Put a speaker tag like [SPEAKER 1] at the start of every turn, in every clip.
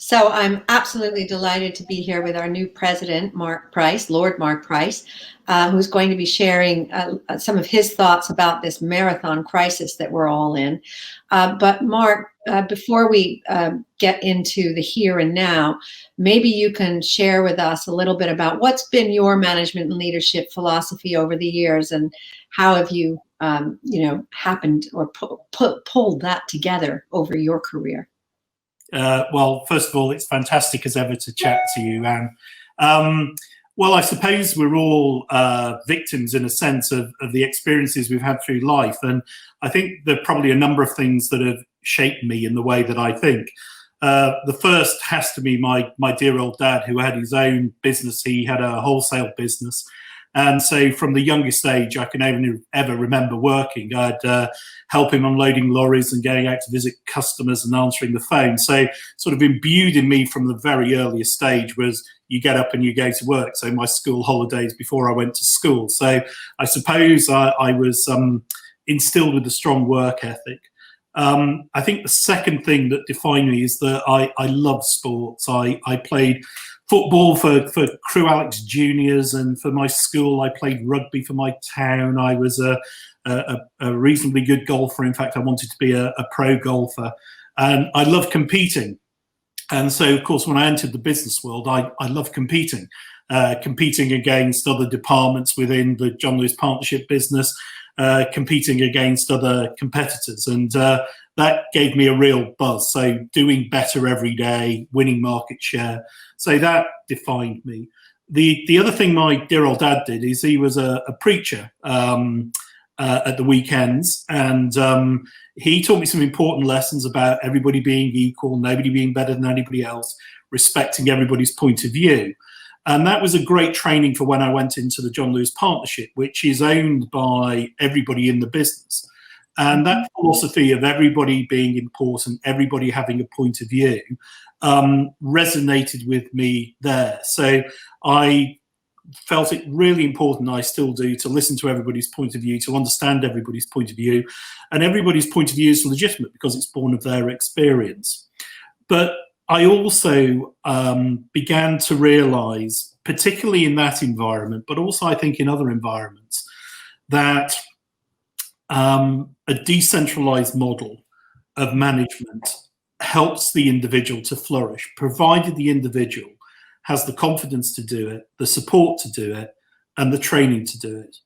[SPEAKER 1] So I'm absolutely delighted to be here with our new president, Mark Price, Lord Mark Price, who's going to be sharing some of his thoughts about this marathon crisis that we're all in. But Mark, before we get into the here and now, maybe you can share with us a little bit about what's been your management and leadership philosophy over the years, and how have you, happened or pulled that together over your career?
[SPEAKER 2] Well, first of all, it's fantastic as ever to chat to you, Anne. Well, I suppose we're all victims, in a sense, of the experiences we've had through life. And I think there are probably a number of things that have shaped me in the way that I think. The first has to be my dear old dad, who had his own business. He had a wholesale business. And so from the youngest age, I can only ever remember working. I'd help him unloading lorries and going out to visit customers and answering the phone. So sort of imbued in me from the very earliest stage was you get up and you go to work. So my school holidays before I went to school. So I suppose I was instilled with a strong work ethic. I think the second thing that defined me is that I love sports. I played football for Crew Alex Juniors, and for my school I played rugby for my town. I was a reasonably good golfer. In fact, I wanted to be a pro golfer, and I love competing. And so, of course, when I entered the business world, I love competing against other departments within the John Lewis Partnership business, competing against other competitors, and that gave me a real buzz. So doing better every day, winning market share. So that defined me. The other thing my dear old dad did is he was a preacher at the weekends, and he taught me some important lessons about everybody being equal, nobody being better than anybody else, respecting everybody's point of view. And that was a great training for when I went into the John Lewis Partnership, which is owned by everybody in the business. And that philosophy of everybody being important, everybody having a point of view, resonated with me there. So I felt it really important, I still do, to listen to everybody's point of view, to understand everybody's point of view. And everybody's point of view is legitimate because it's born of their experience. But I also began to realize, particularly in that environment, but also I think in other environments, that a decentralized model of management helps the individual to flourish, provided the individual has the confidence to do it, the support to do it, and the training to do it.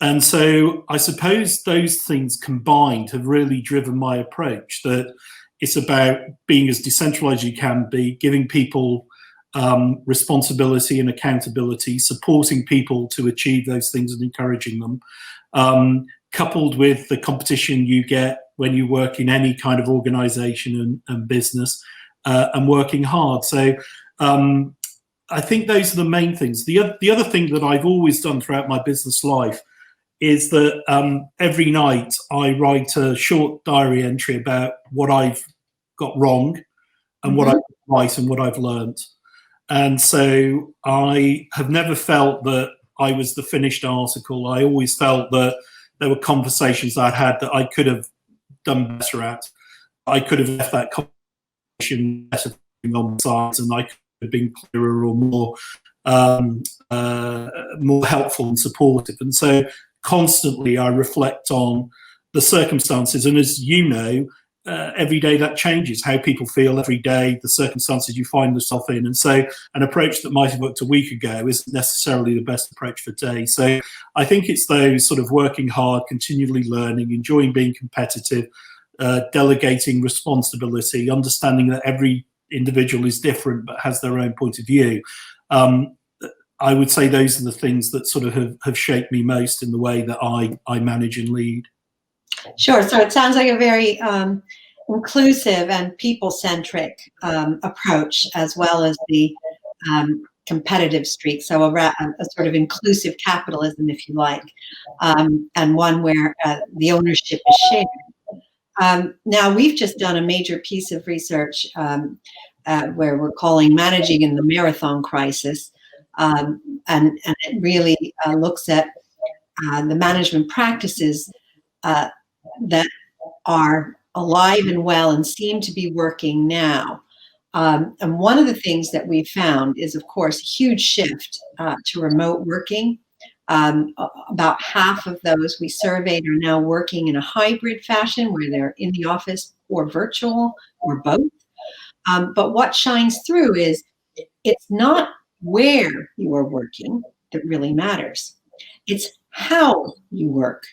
[SPEAKER 2] And so I suppose those things combined have really driven my approach, that it's about being as decentralized as you can be, giving people responsibility and accountability, supporting people to achieve those things and encouraging them, coupled with the competition you get when you work in any kind of organization and business, and working hard. So I think those are the main things. The other thing that I've always done throughout my business life is that every night I write a short diary entry about what I've got wrong and what I've got right and what I've learned. And so I have never felt that I was the finished article. I always felt that there were conversations I'd had that I could have done better at. I could have left that conversation better on sides, and I could have been clearer or more helpful and supportive. And so constantly I reflect on the circumstances, and as you know, every day that changes. How people feel every day, the circumstances you find yourself in. And so an approach that might have worked a week ago isn't necessarily the best approach for today. So I think it's those sort of working hard, continually learning, enjoying being competitive, delegating responsibility, understanding that every individual is different but has their own point of view. I would say those are the things that sort of have shaped me most in the way that I manage and lead.
[SPEAKER 1] Sure. So it sounds like a very inclusive and people-centric approach, as well as the competitive streak. So a sort of inclusive capitalism, if you like, and one where the ownership is shared. Now, we've just done a major piece of research where we're calling Managing in the Marathon Crisis. And it really looks at the management practices that are alive and well and seem to be working now. And one of the things that we found is, of course, a huge shift to remote working. About half of those we surveyed are now working in a hybrid fashion where they're in the office or virtual or both. But what shines through is it's not where you are working that really matters. It's how you work.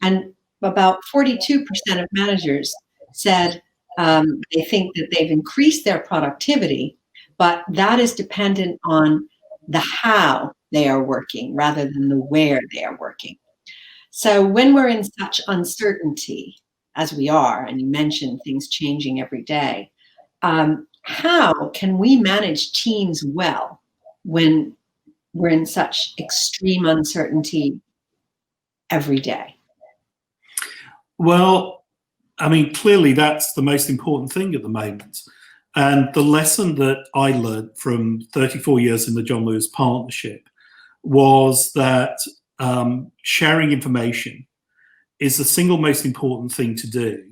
[SPEAKER 1] And about 42% of managers said they think that they've increased their productivity, but that is dependent on the how they are working rather than the where they are working. So when we're in such uncertainty as we are, and you mentioned things changing every day, how can we manage teams well when we're in such extreme uncertainty every day?
[SPEAKER 2] Well, I mean, clearly that's the most important thing at the moment. And the lesson that I learned from 34 years in the John Lewis Partnership was that sharing information is the single most important thing to do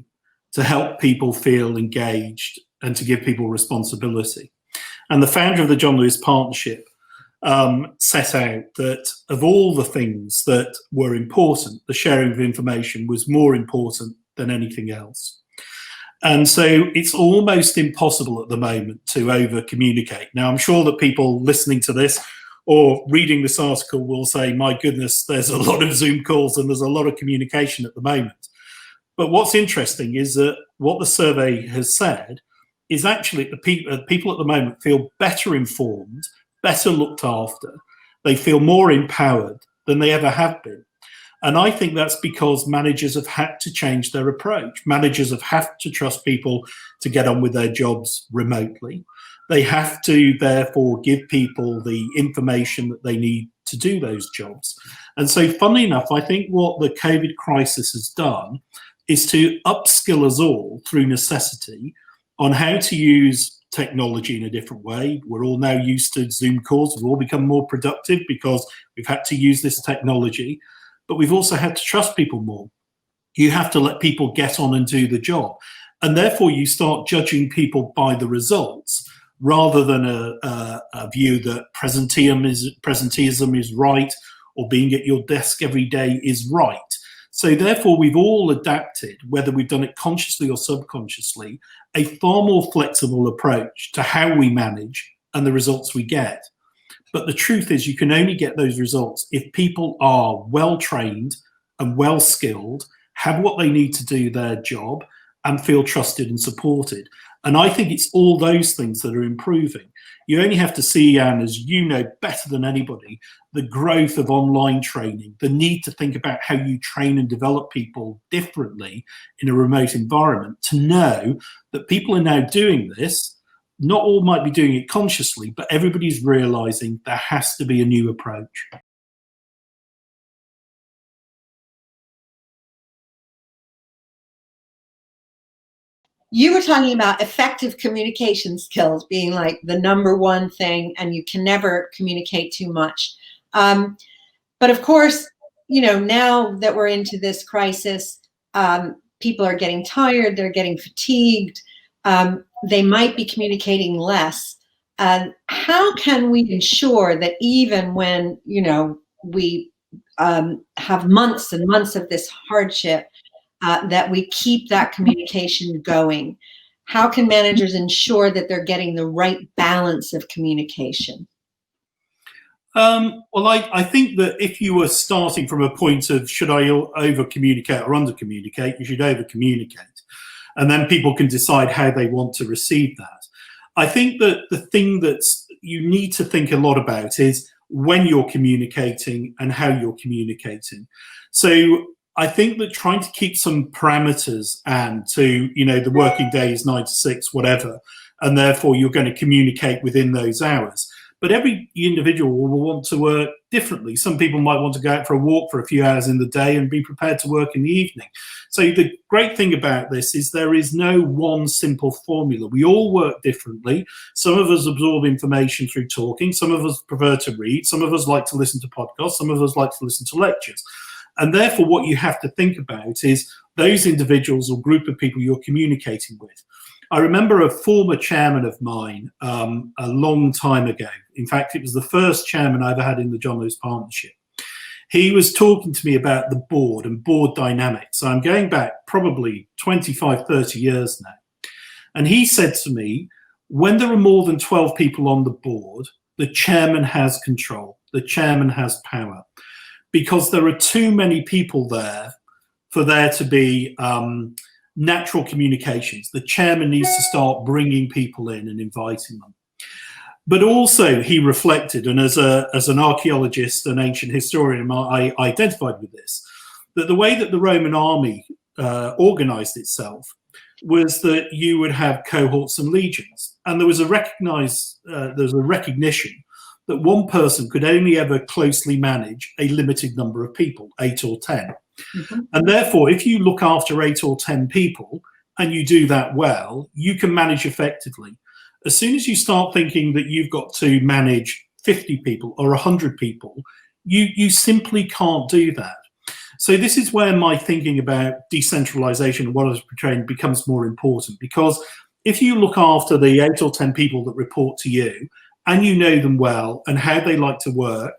[SPEAKER 2] to help people feel engaged and to give people responsibility. And the founder of the John Lewis Partnership set out that of all the things that were important, the sharing of information was more important than anything else. And so it's almost impossible at the moment to over communicate. Now, I'm sure that people listening to this or reading this article will say, my goodness, there's a lot of Zoom calls and there's a lot of communication at the moment. But what's interesting is that what the survey has said is actually the people at the moment feel better informed, better looked after. They feel more empowered than they ever have been. And I think that's because managers have had to change their approach. Managers have had to trust people to get on with their jobs remotely. They have to, therefore, give people the information that they need to do those jobs. And so, funnily enough, I think what the COVID crisis has done is to upskill us all through necessity on how to use technology in a different way. We're all now used to Zoom calls. We've all become more productive because we've had to use this technology. But we've also had to trust people more. You have to let people get on and do the job. And therefore, you start judging people by the results rather than a view that presenteeism is right or being at your desk every day is right. So therefore, we've all adapted, whether we've done it consciously or subconsciously, a far more flexible approach to how we manage and the results we get. But the truth is you can only get those results if people are well trained and well skilled, have what they need to do their job and feel trusted and supported. And I think it's all those things that are improving. You only have to see, Anne, as you know better than anybody, the growth of online training, the need to think about how you train and develop people differently in a remote environment to know that people are now doing this. Not all might be doing it consciously, but everybody's realizing there has to be a new approach.
[SPEAKER 1] You were talking about effective communication skills being like the number one thing, and you can never communicate too much. But of course, you know, now that we're into this crisis, people are getting tired, they're getting fatigued, they might be communicating less. How can we ensure that even when, you know, we have months and months of this hardship, that we keep that communication going? How can managers ensure that they're getting the right balance of communication?
[SPEAKER 2] Well, I think that if you were starting from a point of should I over communicate or under communicate, you should over communicate. And then people can decide how they want to receive that. I think that the thing that you need to think a lot about is when you're communicating and how you're communicating. So I think that trying to keep some parameters and to, you know, the working day is 9 to 6, whatever, and therefore you're going to communicate within those hours. But every individual will want to work differently. Some people might want to go out for a walk for a few hours in the day and be prepared to work in the evening. So the great thing about this is there is no one simple formula. We all work differently. Some of us absorb information through talking. Some of us prefer to read. Some of us like to listen to podcasts. Some of us like to listen to lectures. And therefore, what you have to think about is those individuals or group of people you're communicating with. I remember a former chairman of mine a long time ago. In fact, it was the first chairman I ever had in the John Lewis Partnership. He was talking to me about the board and board dynamics. So I'm going back probably 25, 30 years now. And he said to me, when there are more than 12 people on the board, the chairman has control, the chairman has power, because there are too many people there for there to be natural communications. The chairman needs to start bringing people in and inviting them. But also he reflected, and as an archaeologist and ancient historian, I identified with this, that the way that the Roman army organized itself was that you would have cohorts and legions. And there was a recognition that one person could only ever closely manage a limited number of people, 8 or 10. Mm-hmm. And therefore, if you look after 8 or 10 people and you do that well, you can manage effectively. As soon as you start thinking that you've got to manage 50 people or 100 people, you simply can't do that. So this is where my thinking about decentralization and what I was portraying becomes more important, because if you look after the 8 or 10 people that report to you and you know them well and how they like to work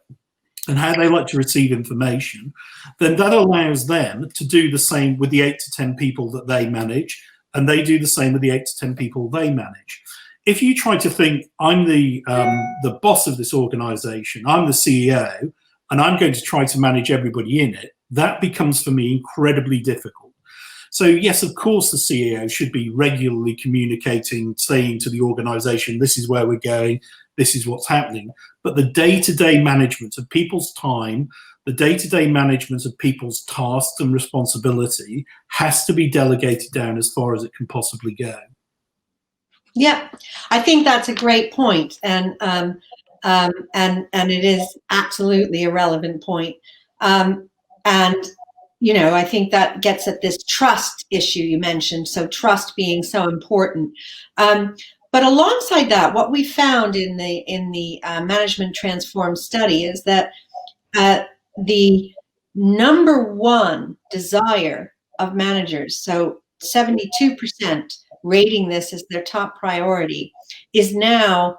[SPEAKER 2] and how they like to receive information, then that allows them to do the same with the 8 to 10 people that they manage, and they do the same with the 8 to 10 people they manage. If you try to think, I'm the boss of this organization, I'm the CEO, and I'm going to try to manage everybody in it, that becomes for me incredibly difficult. So yes, of course, the CEO should be regularly communicating, saying to the organization, this is where we're going, this is what's happening. But the day-to-day management of people's time, the day-to-day management of people's tasks and responsibility has to be delegated down as far as it can possibly go.
[SPEAKER 1] Yeah, I think that's a great point, and it is absolutely a relevant point. And you know, I think that gets at this trust issue you mentioned. So trust being so important. But alongside that, what we found in the Management Transformed study is that the number one desire of managers, so 72% rating this as their top priority, is now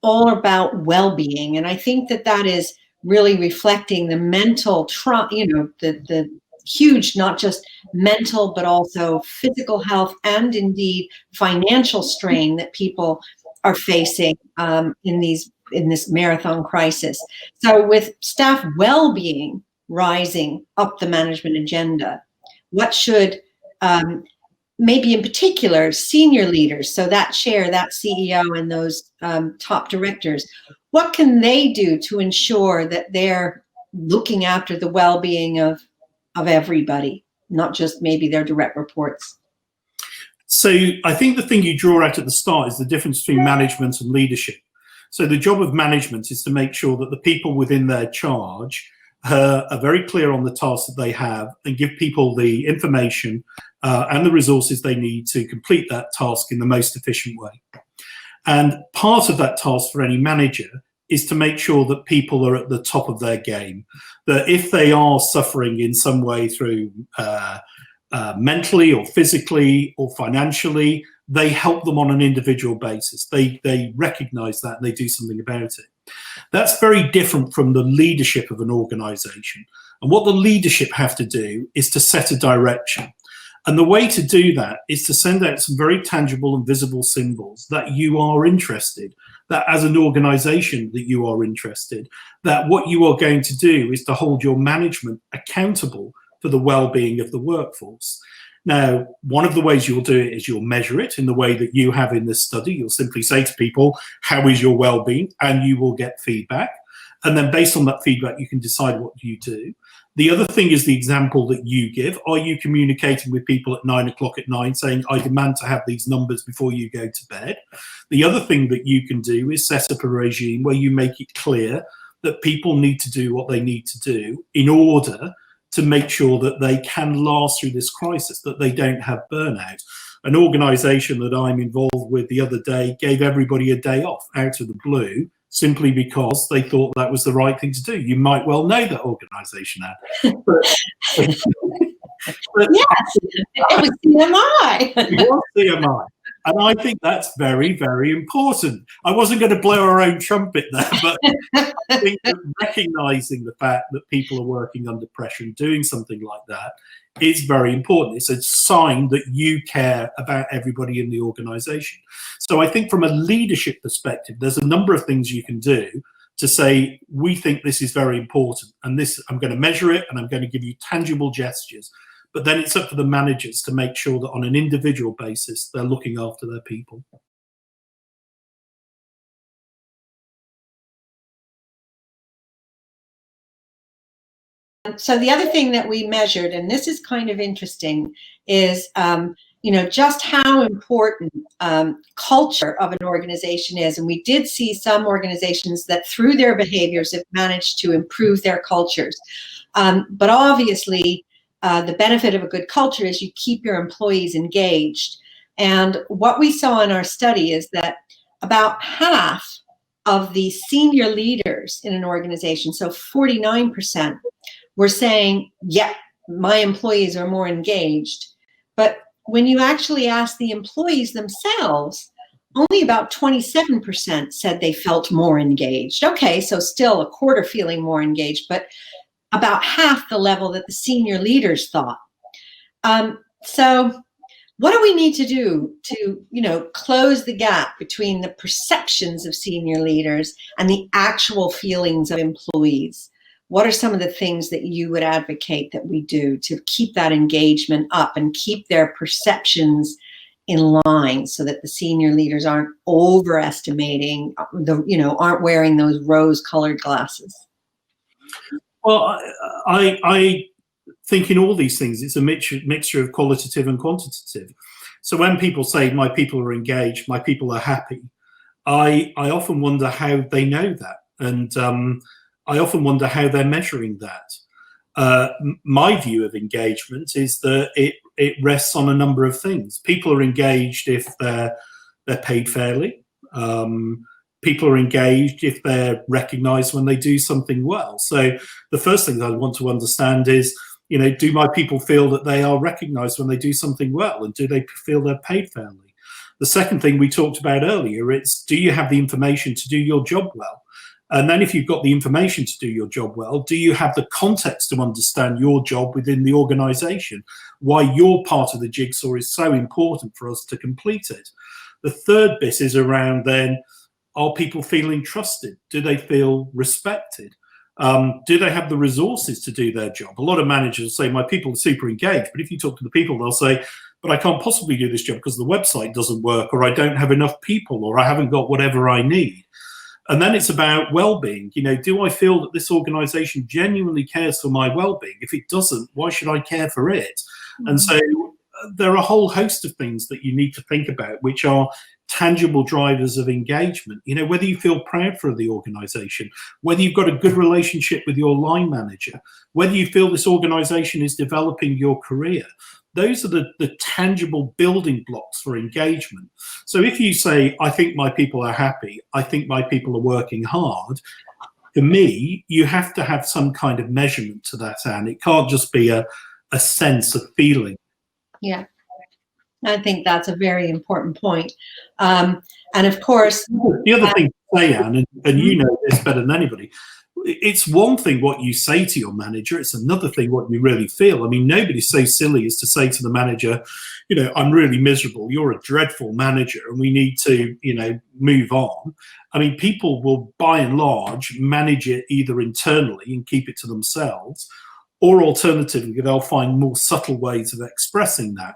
[SPEAKER 1] all about well-being. And I think that is really reflecting the mental the huge, not just mental, but also physical health and indeed financial strain that people are facing in this marathon crisis. So with staff well-being rising up the management agenda, what should maybe in particular senior leaders, so that chair, that CEO, and those top directors, what can they do to ensure that they're looking after the well-being of everybody, not just maybe their direct reports?
[SPEAKER 2] So I think the thing you draw out at the start is the difference between management and leadership. So the job of management is to make sure that the people within their charge are very clear on the tasks that they have and give people the information and the resources they need to complete that task in the most efficient way. And part of that task for any manager is to make sure that people are at the top of their game, that if they are suffering in some way through mentally or physically or financially, they help them on an individual basis. They recognize that and they do something about it. That's very different from the leadership of an organization. And what the leadership have to do is to set a direction. And the way to do that is to send out some very tangible and visible symbols that you are interested, that as an organization that you are interested, that what you are going to do is to hold your management accountable for the well-being of the workforce. Now, one of the ways you'll do it is you'll measure it in the way that you have in this study. You'll simply say to people, how is your well-being? And you will get feedback. And then based on that feedback, you can decide what you do. The other thing is the example that you give. Are you communicating with people at 9 o'clock at night saying, I demand to have these numbers before you go to bed? The other thing that you can do is set up a regime where you make it clear that people need to do what they need to do in order to make sure that they can last through this crisis, that they don't have burnout. An organization that I'm involved with the other day gave everybody a day off out of the blue, simply because they thought that was the right thing to do. You might well know that organization had. But
[SPEAKER 1] Yes, it was CMI.
[SPEAKER 2] it was CMI. And I think that's very, very important. I wasn't going to blow our own trumpet there, but I think that recognizing the fact that people are working under pressure and doing something like that is very important. It's a sign that you care about everybody in the organization. So I think from a leadership perspective, there's a number of things you can do to say, we think this is very important, and this, I'm going to measure it, and I'm going to give you tangible gestures. But then it's up to the managers to make sure that on an individual basis, they're looking after their people.
[SPEAKER 1] So the other thing that we measured, and this is kind of interesting, is just how important culture of an organization is. And we did see some organizations that through their behaviors have managed to improve their cultures. But obviously, the benefit of a good culture is you keep your employees engaged. And what we saw in our study is that about half of the senior leaders in an organization, so 49%, were saying, yeah, my employees are more engaged. But when you actually ask the employees themselves, only about 27% said they felt more engaged. Okay, so still a quarter feeling more engaged, but about half the level that the senior leaders thought. So what do we need to do to, close the gap between the perceptions of senior leaders and the actual feelings of employees? What are some of the things that you would advocate that we do to keep that engagement up and keep their perceptions in line so that the senior leaders aren't overestimating, aren't wearing those rose-colored glasses?
[SPEAKER 2] Well, I think in all these things, it's a mixture of qualitative and quantitative. So when people say, my people are engaged, my people are happy, I often wonder how they know that. And I often wonder how they're measuring that. My view of engagement is that it rests on a number of things. People are engaged if they're paid fairly. People are engaged if they're recognized when they do something well. So the first thing that I want to understand is, do my people feel that they are recognized when they do something well? And do they feel they're paid fairly? The second thing we talked about earlier, it's, do you have the information to do your job well? And then if you've got the information to do your job well, do you have the context to understand your job within the organization? Why your part of the jigsaw is so important for us to complete it? The third bit is around then, are people feeling trusted? Do they feel respected? Do they have the resources to do their job? A lot of managers say, my people are super engaged, but if you talk to the people, they'll say, but I can't possibly do this job because the website doesn't work, or I don't have enough people, or I haven't got whatever I need. And then it's about well-being. Do I feel that this organization genuinely cares for my well-being? If it doesn't, why should I care for it? Mm-hmm. And so there are a whole host of things that you need to think about, which are tangible drivers of engagement. Whether you feel proud for the organization, whether you've got a good relationship with your line manager, whether you feel this organization is developing your career. Those are the tangible building blocks for engagement. So if you say, I think my people are happy, I think my people are working hard, to me, you have to have some kind of measurement to that, Anne. It can't just be a sense of feeling.
[SPEAKER 1] Yeah, I think that's a very important point. And of course,
[SPEAKER 2] the other thing to say, Anne, and you know this better than anybody, it's one thing what you say to your manager, it's another thing what you really feel. I mean, nobody's so silly as to say to the manager, I'm really miserable, you're a dreadful manager, and we need to, move on. I mean, people will, by and large, manage it either internally and keep it to themselves, or alternatively, they'll find more subtle ways of expressing that.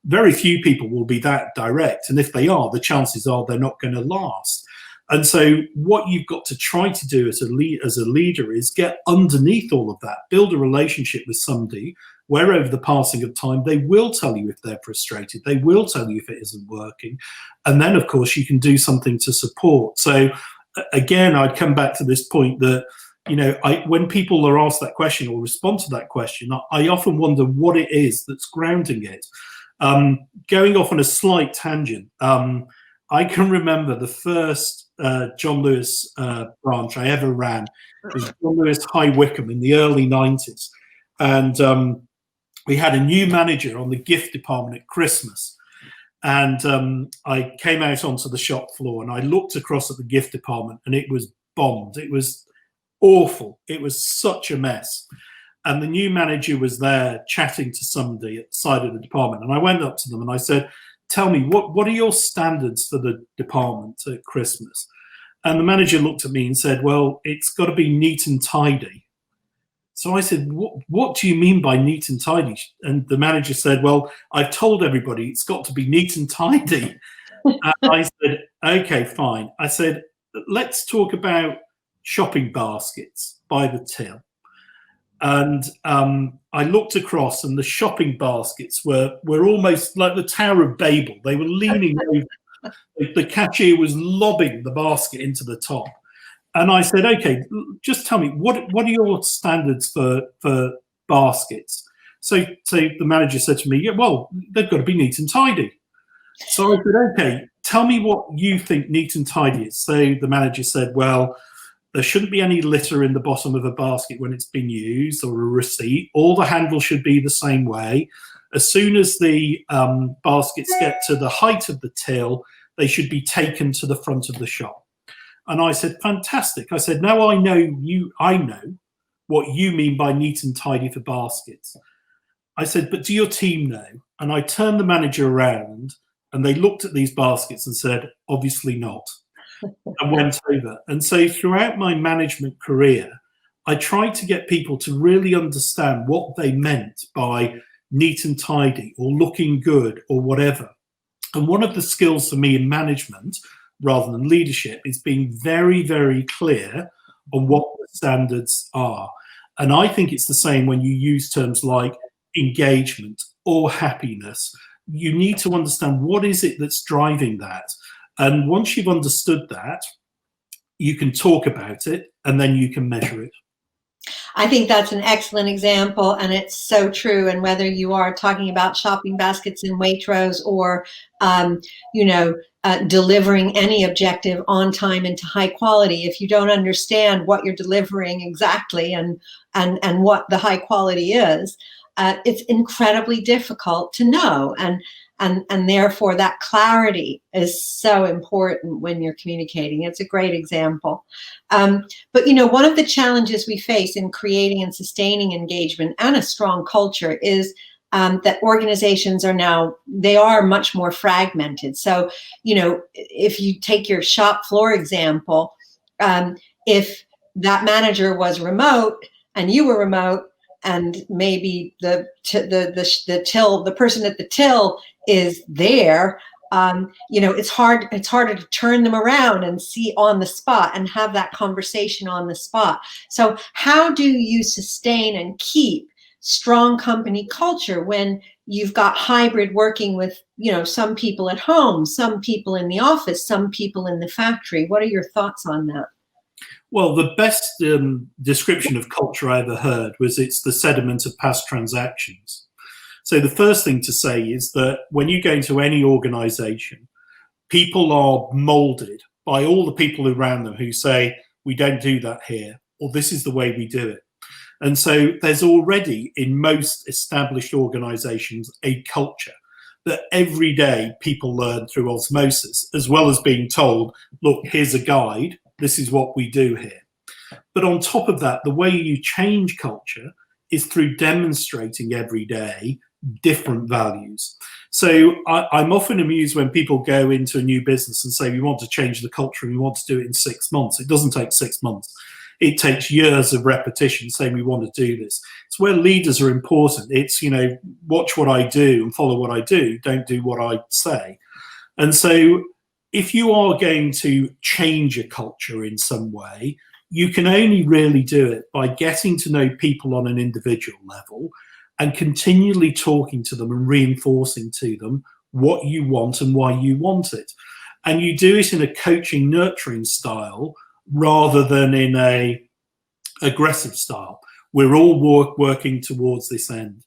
[SPEAKER 2] Very few people will be that direct, and if they are, the chances are they're not going to last. And so what you've got to try to do as a leader is get underneath all of that, build a relationship with somebody where over the passing of time, they will tell you if they're frustrated, they will tell you if it isn't working. And then, of course, you can do something to support. So again, I'd come back to this point that, when people are asked that question or respond to that question, I often wonder what it is that's grounding it. Going off on a slight tangent, I can remember the first John Lewis branch I ever ran. It was John Lewis High Wycombe in the early 90s. And we had a new manager on the gift department at Christmas. And I came out onto the shop floor and I looked across at the gift department, and it was bombed. It was awful. It was such a mess. And the new manager was there chatting to somebody at the side of the department. And I went up to them and I said, tell me, what are your standards for the department at Christmas? And the manager looked at me and said, well, it's got to be neat and tidy. So I said, what do you mean by neat and tidy? And the manager said, well, I've told everybody it's got to be neat and tidy. And I said, okay, fine. I said, let's talk about shopping baskets by the till. And I looked across, and the shopping baskets were almost like the Tower of Babel. They were leaning over. The cashier was lobbing the basket into the top. And I said, okay, just tell me, what are your standards for baskets? So the manager said to me, yeah, well, they've got to be neat and tidy. So I said, okay, tell me what you think neat and tidy is. So the manager said, well, there shouldn't be any litter in the bottom of a basket when it's been used, or a receipt. All the handles should be the same way. As soon as the baskets get to the height of the till, they should be taken to the front of the shop. And I said, fantastic. I said, now I know what you mean by neat and tidy for baskets. I said, but do your team know? And I turned the manager around, and they looked at these baskets and said, obviously not, and went over. And so throughout my management career, I tried to get people to really understand what they meant by neat and tidy, or looking good, or whatever. And one of the skills for me in management, rather than leadership, is being very, very clear on what the standards are. And I think it's the same when you use terms like engagement or happiness. You need to understand what is it that's driving that. And once you've understood that, you can talk about it, and then you can measure it.
[SPEAKER 1] I think that's an excellent example, and it's so true. And whether you are talking about shopping baskets in Waitrose, or, delivering any objective on time and to high quality, if you don't understand what you're delivering exactly and what the high quality is, it's incredibly difficult to know. And therefore that clarity is so important when you're communicating. It's a great example. But one of the challenges we face in creating and sustaining engagement and a strong culture is that organizations are much more fragmented. So, if you take your shop floor example, if that manager was remote and you were remote, and maybe the person at the till is there, it's harder to turn them around and see on the spot and have that conversation on the spot. So how do you sustain and keep strong company culture when you've got hybrid working with, some people at home, some people in the office, some people in the factory? What are your thoughts on that?
[SPEAKER 2] Well, the best description of culture I ever heard was it's the sediment of past transactions. So the first thing to say is that when you go into any organization, people are molded by all the people around them who say, we don't do that here, or this is the way we do it. And so there's already, in most established organizations, a culture that every day people learn through osmosis, as well as being told, look, here's a guide, this is what we do here. But on top of that, the way you change culture is through demonstrating every day different values. So I'm often amused when people go into a new business and say, we want to change the culture and we want to do it in 6 months. It doesn't take 6 months. It takes years of repetition saying we want to do this. It's where leaders are important. It's, watch what I do and follow what I do. Don't do what I say. And so if you are going to change a culture in some way, you can only really do it by getting to know people on an individual level and continually talking to them and reinforcing to them what you want and why you want it. And you do it in a coaching, nurturing style rather than in a aggressive style. We're all working towards this end.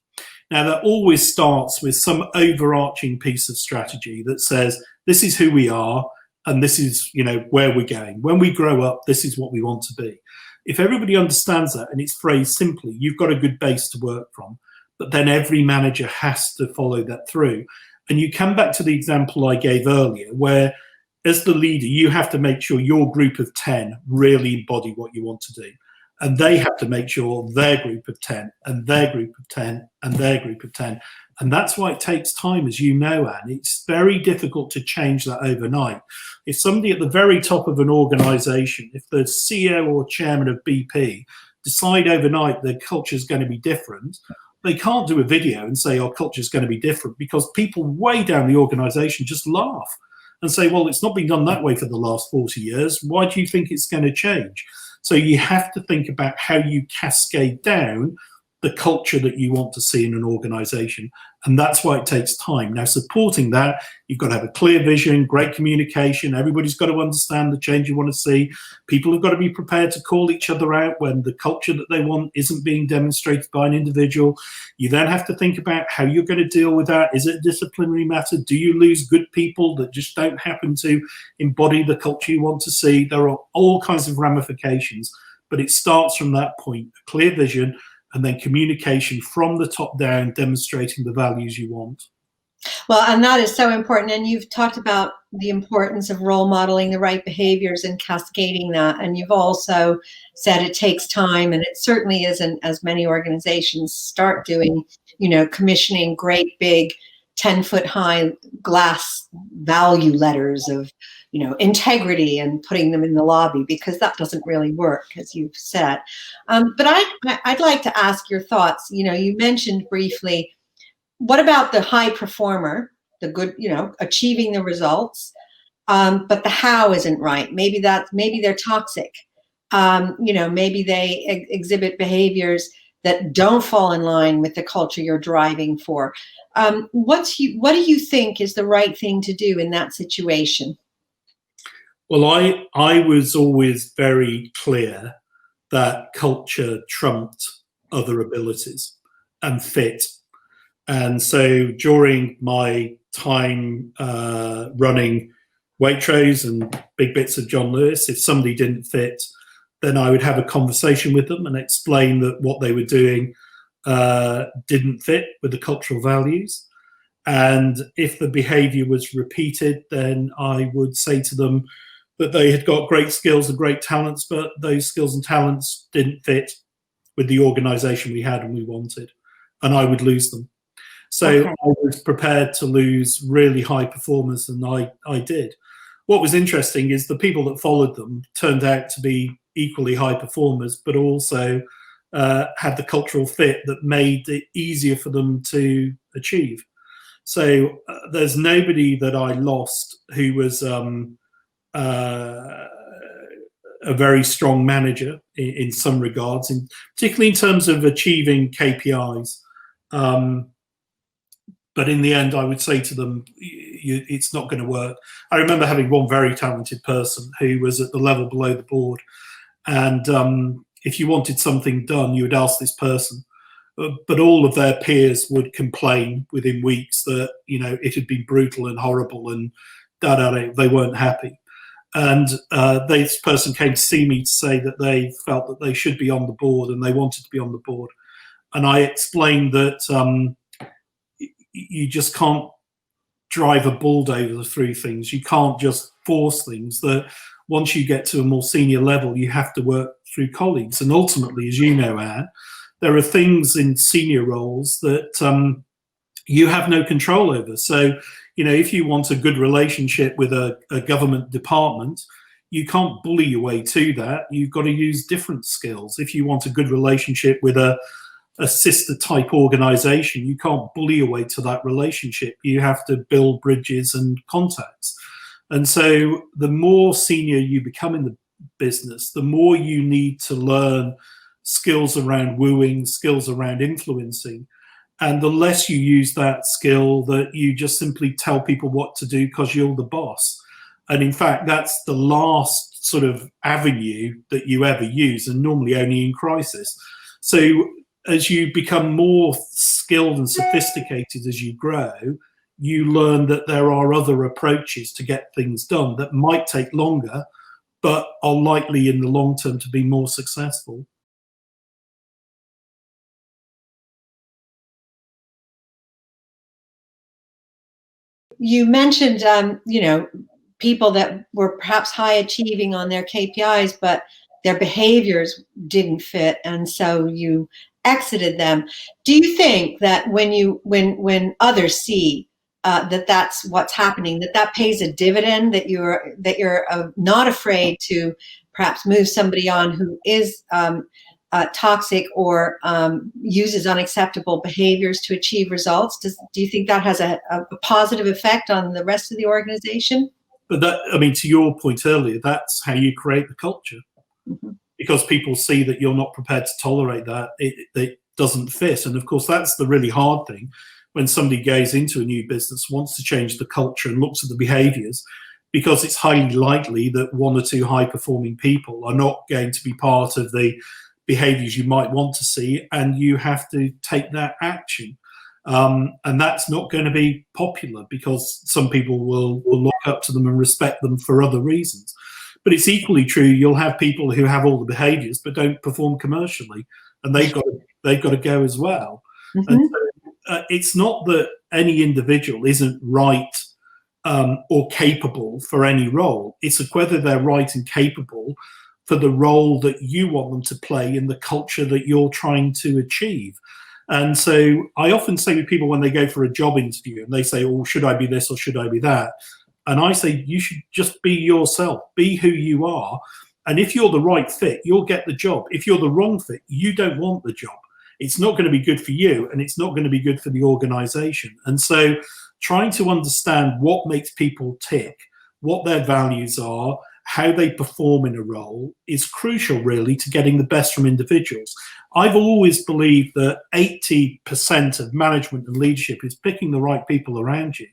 [SPEAKER 2] Now, that always starts with some overarching piece of strategy that says, this is who we are, and this is, where we're going. When we grow up, this is what we want to be. If everybody understands that and it's phrased simply, you've got a good base to work from. but then every manager has to follow that through. And you come back to the example I gave earlier, where as the leader, you have to make sure your group of 10 really embody what you want to do. And they have to make sure their group of 10 and their group of 10 and their group of 10. And that's why it takes time, as you know, Anne. It's very difficult to change that overnight. If somebody at the very top of an organization, if the CEO or chairman of BP decide overnight their culture is going to be different, they can't do a video and say our culture is going to be different, because people way down the organization just laugh and say, well, it's not been done that way for the last 40 years. Why do you think it's going to change? So you have to think about how you cascade down the culture that you want to see in an organization. And that's why it takes time. Now, supporting that, you've got to have a clear vision, great communication. Everybody's got to understand the change you want to see. People have got to be prepared to call each other out when the culture that they want isn't being demonstrated by an individual. You then have to think about how you're going to deal with that. Is it a disciplinary matter? Do you lose good people that just don't happen to embody the culture you want to see? There are all kinds of ramifications, but it starts from that point, a clear vision, and then communication from the top down, demonstrating the values you want.
[SPEAKER 1] Well, and that is so important. And you've talked about the importance of role modeling the right behaviors and cascading that. And you've also said it takes time, and it certainly isn't, as many organizations start doing, commissioning great big 10-foot high glass value letters of, integrity and putting them in the lobby, because that doesn't really work, as you've said. But I'd like to ask your thoughts. You mentioned briefly, what about the high performer, the good, achieving the results, but the how isn't right? Maybe they're toxic. Maybe they exhibit behaviors that don't fall in line with the culture you're driving for. What do you think is the right thing to do in that situation?
[SPEAKER 2] Well, I was always very clear that culture trumped other abilities and fit. And so during my time running Waitrose and big bits of John Lewis, if somebody didn't fit, then I would have a conversation with them and explain that what they were doing didn't fit with the cultural values. And if the behavior was repeated, then I would say to them that they had got great skills and great talents, but those skills and talents didn't fit with the organization we had and we wanted, and I would lose them. So okay. I was prepared to lose really high performers, and I did. What was interesting is the people that followed them turned out to be equally high performers, but also had the cultural fit that made it easier for them to achieve. So there's nobody that I lost who was a very strong manager in some regards, particularly in terms of achieving KPIs. But in the end, I would say to them, it's not going to work. I remember having one very talented person who was at the level below the board. And if you wanted something done, you would ask this person. But all of their peers would complain within weeks that, it had been brutal and horrible and they weren't happy. And this person came to see me to say that they felt that they should be on the board and they wanted to be on the board. And I explained that you just can't drive a bulldozer through things. You can't just force things. That once you get to a more senior level, you have to work through colleagues. And ultimately, as you know, Anne, there are things in senior roles that you have no control over. So, if you want a good relationship with a government department, you can't bully your way to that. You've got to use different skills. If you want a good relationship with a sister type organization, you can't bully your way to that relationship. You have to build bridges and contacts. And so the more senior you become in the business, the more you need to learn skills around wooing, skills around influencing. And the less you use that skill, that you just simply tell people what to do because you're the boss. And in fact, that's the last sort of avenue that you ever use, and normally only in crisis. So as you become more skilled and sophisticated as you grow, you learn that there are other approaches to get things done that might take longer, but are likely in the long term to be more successful.
[SPEAKER 1] you mentioned, people that were perhaps high achieving on their KPIs, but their behaviors didn't fit, and so you exited them. Do you think that when others see that that's what's happening, that pays a dividend, that you're not afraid to perhaps move somebody on who is toxic or uses unacceptable behaviors to achieve results? Do you think that has a positive effect on the rest of the organization?
[SPEAKER 2] But that, I mean, to your point earlier, that's how you create the culture. Mm-hmm. Because people see that you're not prepared to tolerate that, it doesn't fit. And of course, that's the really hard thing when somebody goes into a new business, wants to change the culture and looks at the behaviors, because it's highly likely that one or two high-performing people are not going to be part of the behaviors you might want to see, and you have to take that action. And that's not going to be popular, because some people will look up to them and respect them for other reasons. But it's equally true, you'll have people who have all the behaviors but don't perform commercially, and they've got to go as well. Mm-hmm. And so, it's not that any individual isn't right or capable for any role. It's whether they're right and capable for the role that you want them to play in the culture that you're trying to achieve. And so I often say with people when they go for a job interview and they say, oh, should I be this or should I be that? And I say, you should just be yourself, be who you are. And if you're the right fit, you'll get the job. If you're the wrong fit, you don't want the job. It's not going to be good for you, and it's not going to be good for the organization. And so trying to understand what makes people tick, what their values are, how they perform in a role is crucial, really, to getting the best from individuals. I've always believed that 80% of management and leadership is picking the right people around you.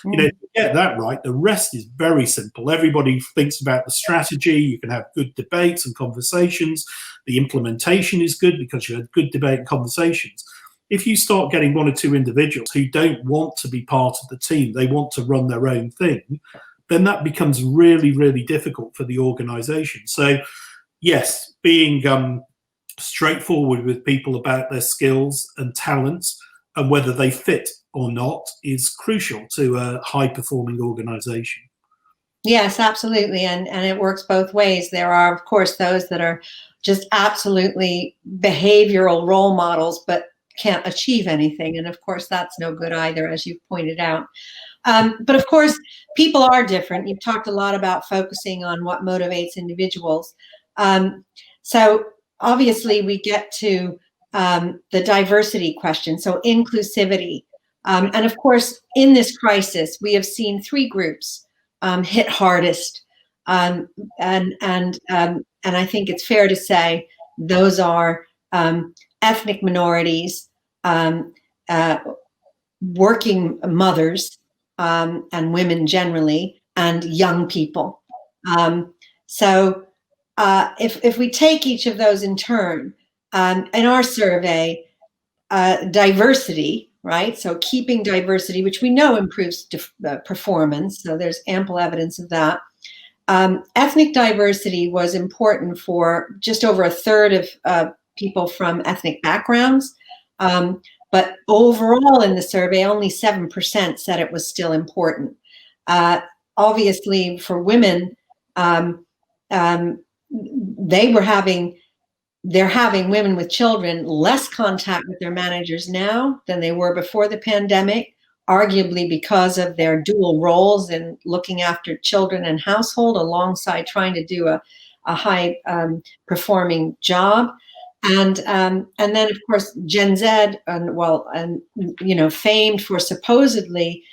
[SPEAKER 2] You know, if you get that right, the rest is very simple. Everybody thinks about the strategy. You can have good debates and conversations. The implementation is good because you had good debate and conversations. If you start getting one or two individuals who don't want to be part of the team, they want to run their own thing, then that becomes really, really difficult for the organization. So, yes, being straightforward with people about their skills and talents and whether they fit or not is crucial to a high-performing organization.
[SPEAKER 1] Yes, absolutely. And it works both ways. There are, of course, those that are just absolutely behavioral role models, but can't achieve anything. And of course, that's no good either, as you've pointed out. But of course, people are different. You've talked a lot about focusing on what motivates individuals. So obviously, we get to the diversity question, so inclusivity. And of course, in this crisis, we have seen three groups hit hardest. And I think it's fair to say those are ethnic minorities, working mothers, and women generally, and young people. So if we take each of those in turn, in our survey, diversity, right? So keeping diversity, which we know improves performance. So there's ample evidence of that. Ethnic diversity was important for just over a third of people from ethnic backgrounds. But overall in the survey, only 7% said it was still important. Obviously, for women, they're having women with children less contact with their managers now than they were before the pandemic, arguably because of their dual roles in looking after children and household alongside trying to do a high performing job. And then of course Gen Z, famed for supposedly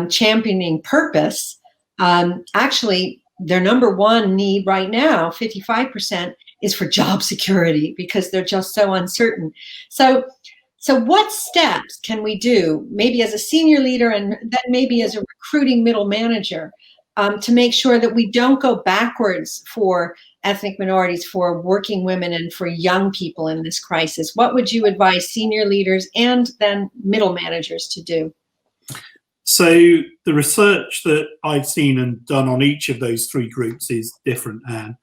[SPEAKER 1] championing purpose, actually their number one need right now, 55%, is for job security because they're just so uncertain. So what steps can we do, maybe as a senior leader and then maybe as a recruiting middle manager, to make sure that we don't go backwards for ethnic minorities, for working women, and for young people in this crisis? What would you advise senior leaders and then middle managers to do?
[SPEAKER 2] So the research that I've seen and done on each of those three groups is different, Anne.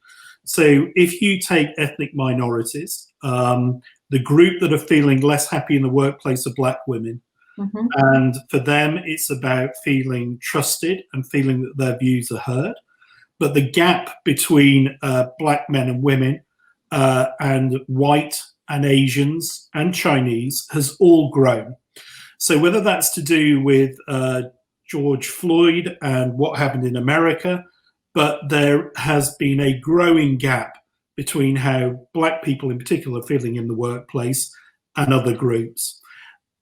[SPEAKER 2] So if you take ethnic minorities, the group that are feeling less happy in the workplace are Black women,
[SPEAKER 1] Mhm.
[SPEAKER 2] And for them, it's about feeling trusted and feeling that their views are heard. But the gap between black men and women and white and Asians and Chinese has all grown. So whether that's to do with George Floyd and what happened in America, but there has been a growing gap between how black people in particular are feeling in the workplace and other groups.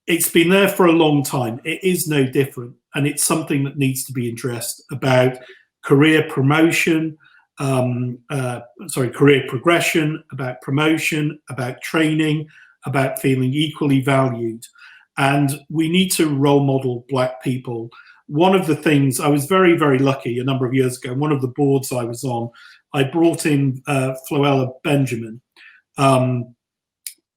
[SPEAKER 2] It's been there for a long time. It is no different. And it's something that needs to be addressed about career promotion, career progression, about promotion, about training, about feeling equally valued. And we need to role model black people. One of the things, I was very, very lucky a number of years ago, one of the boards I was on, I brought in Floella Benjamin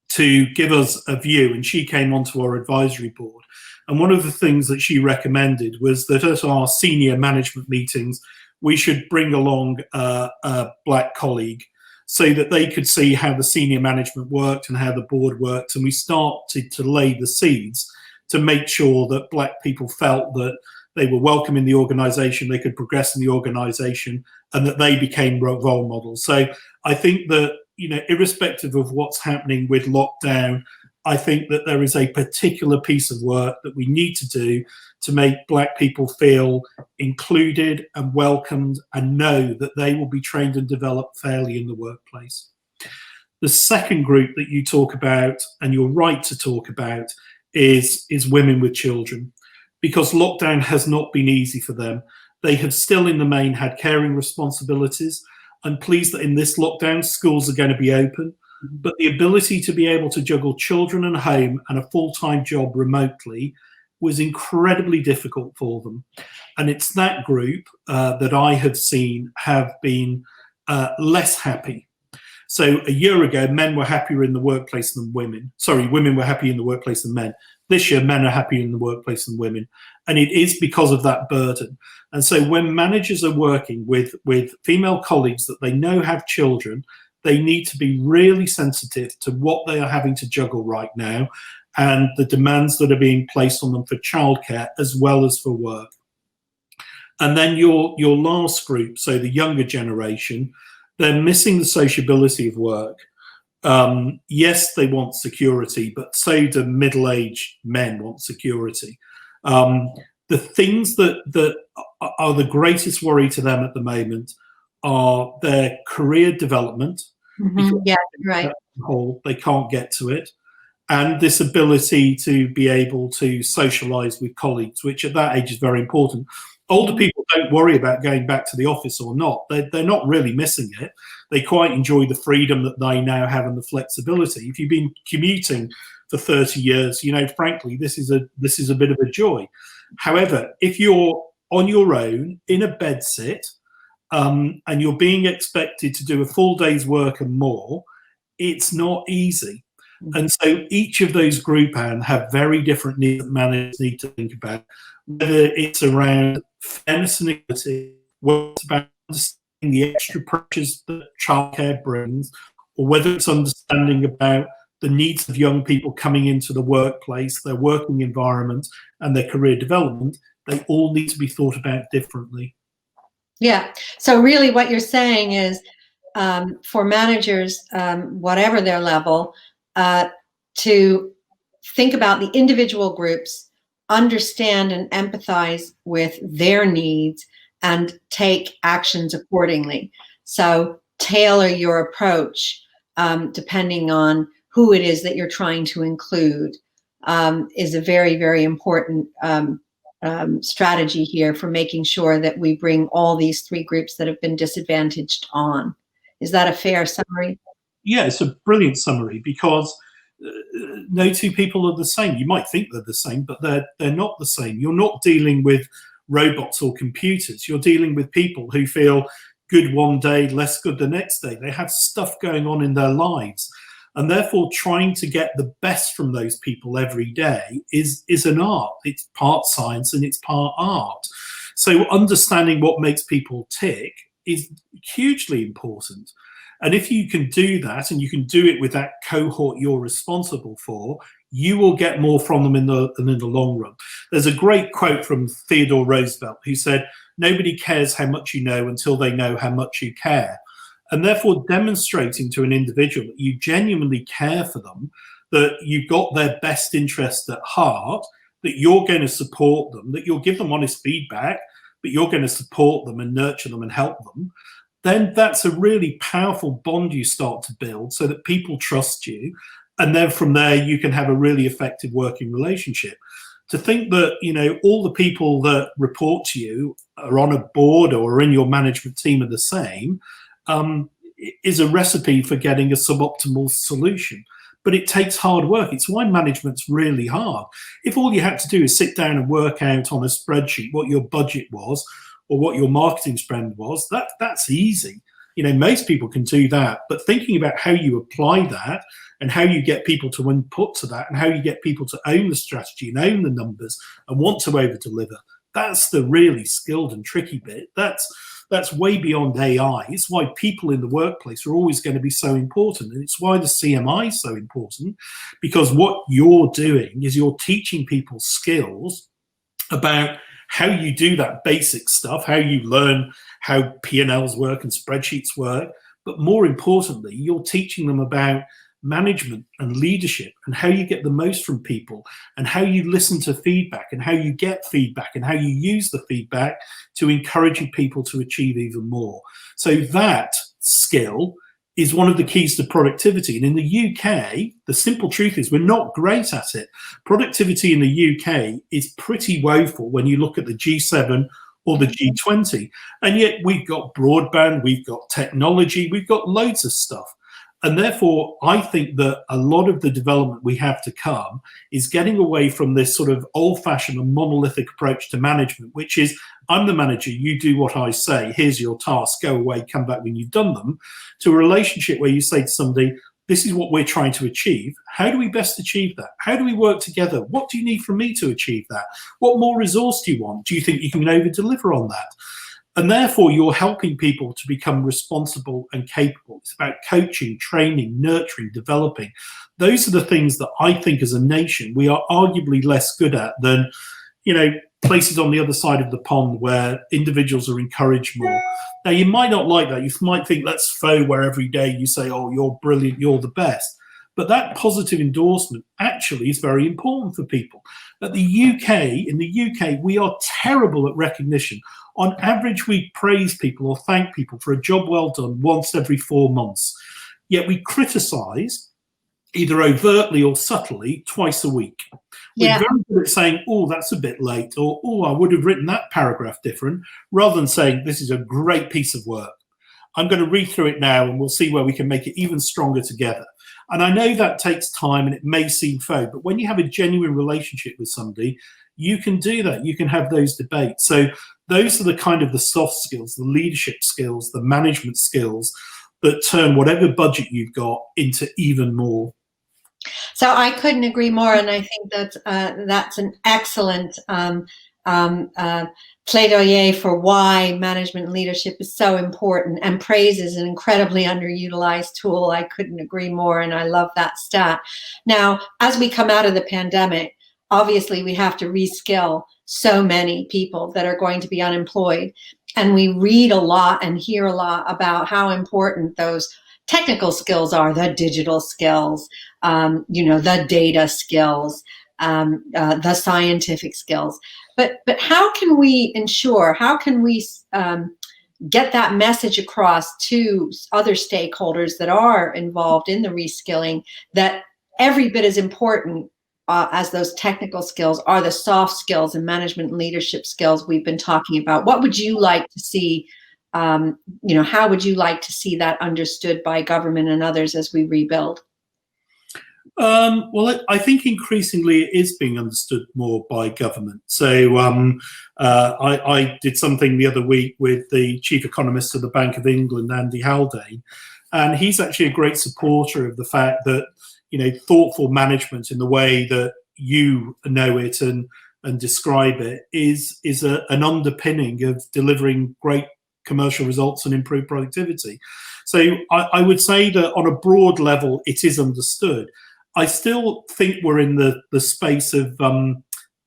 [SPEAKER 2] to give us a view, and she came onto our advisory board. And one of the things that she recommended was that at our senior management meetings, we should bring along a black colleague so that they could see how the senior management worked and how the board worked. And we started to lay the seeds to make sure that black people felt that they were welcome in the organization, they could progress in the organization, and that they became role models. So I think that, you know, irrespective of what's happening with lockdown, I think that there is a particular piece of work that we need to do to make black people feel included and welcomed and know that they will be trained and developed fairly in the workplace. The second group that you talk about, and you're right to talk about, is women with children, because lockdown has not been easy for them. They have still in the main had caring responsibilities. I'm pleased that in this lockdown, schools are going to be open, but the ability to be able to juggle children and home and a full-time job remotely was incredibly difficult for them. And it's that group that I have seen have been less happy. So a year ago, men were happier in the workplace than women. Sorry, women were happy in the workplace than men. This year, men are happier in the workplace than women. And it is because of that burden. And so when managers are working with female colleagues that they know have children, they need to be really sensitive to what they are having to juggle right now and the demands that are being placed on them for childcare as well as for work. And then your last group, so the younger generation, they're missing the sociability of work. Yes, they want security, but so do middle-aged men want security. The things that are the greatest worry to them at the moment are their career development.
[SPEAKER 1] Mm-hmm. Yeah, right.
[SPEAKER 2] They can't get to it. And this ability to be able to socialize with colleagues, which at that age is very important. Older people don't worry about going back to the office or not. They're not really missing it. They quite enjoy the freedom that they now have and the flexibility. If you've been commuting for 30 years, you know, frankly, this is a bit of a joy. However, if you're on your own in a bed sit and you're being expected to do a full day's work and more, it's not easy. And so each of those group have very different needs that managers need to think about, whether it's around fairness and equity, whether it's about understanding the extra pressures that childcare brings, or whether it's understanding about the needs of young people coming into the workplace, their working environment, and their career development. They all need to be thought about differently.
[SPEAKER 1] Yeah. So really what you're saying is for managers, whatever their level, to think about the individual groups, understand and empathize with their needs, and take actions accordingly. So tailor your approach depending on who it is that you're trying to include is a very, very important strategy here for making sure that we bring all these three groups that have been disadvantaged on. Is that a fair summary?
[SPEAKER 2] Yeah, it's a brilliant summary, because no two people are the same. You might think they're the same, but they're not the same. You're not dealing with robots or computers. You're dealing with people who feel good one day, less good the next day. They have stuff going on in their lives. And therefore, trying to get the best from those people every day is an art. It's part science and it's part art. So understanding what makes people tick is hugely important. And if you can do that, and you can do it with that cohort you're responsible for, you will get more from them in the long run. There's a great quote from Theodore Roosevelt who said, "Nobody cares how much you know until they know how much you care." And therefore demonstrating to an individual that you genuinely care for them, that you've got their best interest at heart, that you're going to support them, that you'll give them honest feedback, but you're going to support them and nurture them and help them, then that's a really powerful bond you start to build so that people trust you. And then from there, you can have a really effective working relationship. To think that, you know, all the people that report to you are on a board or are in your management team are the same, is a recipe for getting a suboptimal solution. But it takes hard work. It's why management's really hard. If all you had to do is sit down and work out on a spreadsheet what your budget was or what your marketing spend was, that's easy. You know, most people can do that. But thinking about how you apply that and how you get people to input to that and how you get people to own the strategy and own the numbers and want to over deliver, that's the really skilled and tricky bit. That's way beyond AI. It's why people in the workplace are always going to be so important. And it's why the CMI is so important, because what you're doing is you're teaching people skills about how you do that basic stuff, how you learn how P&Ls work and spreadsheets work. But more importantly, you're teaching them about management and leadership and how you get the most from people and how you listen to feedback and how you get feedback and how you use the feedback to encourage people to achieve even more. So that skill is one of the keys to productivity. And in the UK, the simple truth is we're not great at it. Productivity in the UK is pretty woeful when you look at the G7 or the G20. And yet we've got broadband, we've got technology, we've got loads of stuff. And therefore, I think that a lot of the development we have to come is getting away from this sort of old-fashioned and monolithic approach to management, which is, I'm the manager, you do what I say, here's your task, go away, come back when you've done them, to a relationship where you say to somebody, this is what we're trying to achieve. How do we best achieve that? How do we work together? What do you need from me to achieve that? What more resource do you want? Do you think you can over-deliver on that? And therefore, you're helping people to become responsible and capable. It's about coaching, training, nurturing, developing. Those are the things that I think as a nation, we are arguably less good at than, you know, places on the other side of the pond where individuals are encouraged more. Now, you might not like that. You might think that's faux where every day you say, oh, you're brilliant, you're the best. But that positive endorsement actually is very important for people. In the UK, we are terrible at recognition. On average, we praise people or thank people for a job well done once every 4 months. Yet we criticize, either overtly or subtly, twice a week. We're very good at saying, oh, that's a bit late, or, oh, I would have written that paragraph different, rather than saying, this is a great piece of work. I'm going to read through it now and we'll see where we can make it even stronger together. And I know that takes time and it may seem faux, but when you have a genuine relationship with somebody, you can do that. You can have those debates. So those are the kind of the soft skills, the leadership skills, the management skills that turn whatever budget you've got into even more.
[SPEAKER 1] So I couldn't agree more, and I think that's an excellent plaidoyer for why management and leadership is so important, and praise is an incredibly underutilized tool. I couldn't agree more, and I love that stat. Now, as we come out of the pandemic, obviously we have to reskill so many people that are going to be unemployed, and we read a lot and hear a lot about how important those technical skills are, the digital skills, the data skills, the scientific skills. But how can we get that message across to other stakeholders that are involved in the reskilling that every bit as important as those technical skills are the soft skills and management and leadership skills we've been talking about? What would you like to see? How would you like to see that understood by government and others as we rebuild?
[SPEAKER 2] Well, I think increasingly it is being understood more by government. So I did something the other week with the chief economist of the Bank of England, Andy Haldane, and he's actually a great supporter of the fact that, thoughtful management in the way that you know it and describe it is an underpinning of delivering great commercial results and improved productivity. So I would say that on a broad level, it is understood. I still think we're in the space of,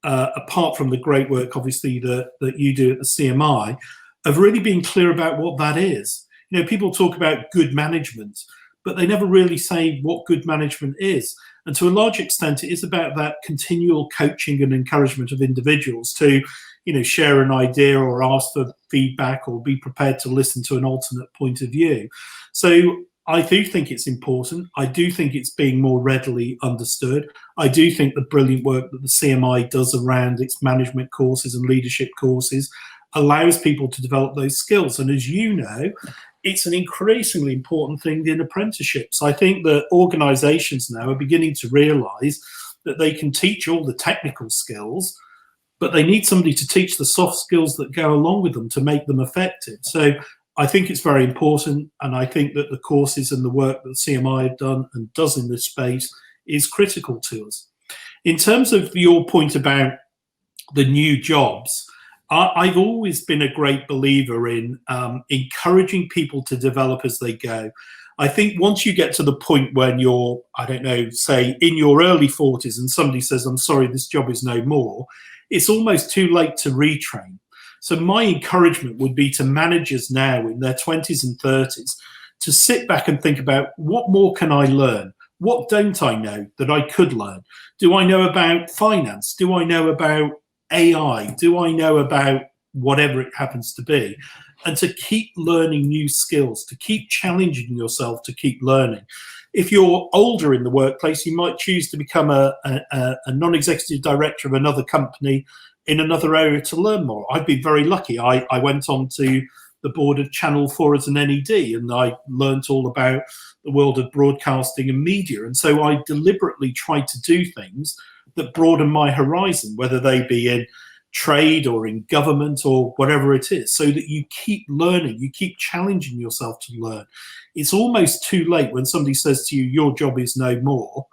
[SPEAKER 2] apart from the great work, obviously, that you do at the CMI, of really being clear about what that is. You know, people talk about good management, but they never really say what good management is. And to a large extent, it is about that continual coaching and encouragement of individuals to, you know, share an idea or ask for feedback or be prepared to listen to an alternate point of view. So I do think it's important. I do think it's being more readily understood. I do think the brilliant work that the CMI does around its management courses and leadership courses allows people to develop those skills. And as you know, it's an increasingly important thing in apprenticeships. I think that organizations now are beginning to realize that they can teach all the technical skills, but they need somebody to teach the soft skills that go along with them to make them effective. So I think it's very important, and I think that the courses and the work that CMI have done and does in this space is critical to us. In terms of your point about the new jobs, I've always been a great believer in encouraging people to develop as they go. I think once you get to the point when you're, I don't know, say in your early 40s and somebody says, I'm sorry, this job is no more, it's almost too late to retrain. So my encouragement would be to managers now in their 20s and 30s to sit back and think about, what more can I learn? What don't I know that I could learn? Do I know about finance? Do I know about AI? Do I know about whatever it happens to be? And to keep learning new skills, to keep challenging yourself, to keep learning. If you're older in the workplace, you might choose to become a non-executive director of another company in another area to learn more. I've been very lucky. I went on to the board of Channel 4 as an NED, and I learned all about the world of broadcasting and media. And so I deliberately tried to do things that broaden my horizon, whether they be in trade or in government or whatever it is, so that you keep learning, you keep challenging yourself to learn. It's almost too late when somebody says to you, your job is no more.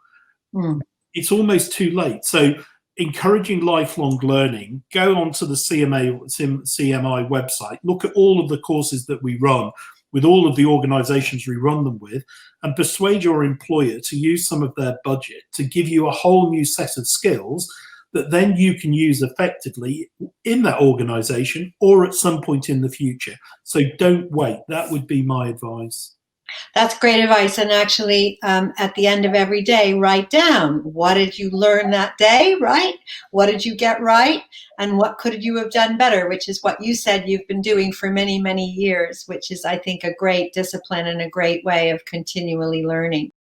[SPEAKER 2] It's almost too late. So encouraging lifelong learning, go onto the CMI website, look at all of the courses that we run with all of the organizations we run them with, and persuade your employer to use some of their budget to give you a whole new set of skills that then you can use effectively in that organization or at some point in the future. So don't wait. That would be my advice.
[SPEAKER 1] That's great advice. And actually, at the end of every day, write down, what did you learn that day, right? What did you get right? And what could you have done better, which is what you said you've been doing for many, many years, which is, I think, a great discipline and a great way of continually learning.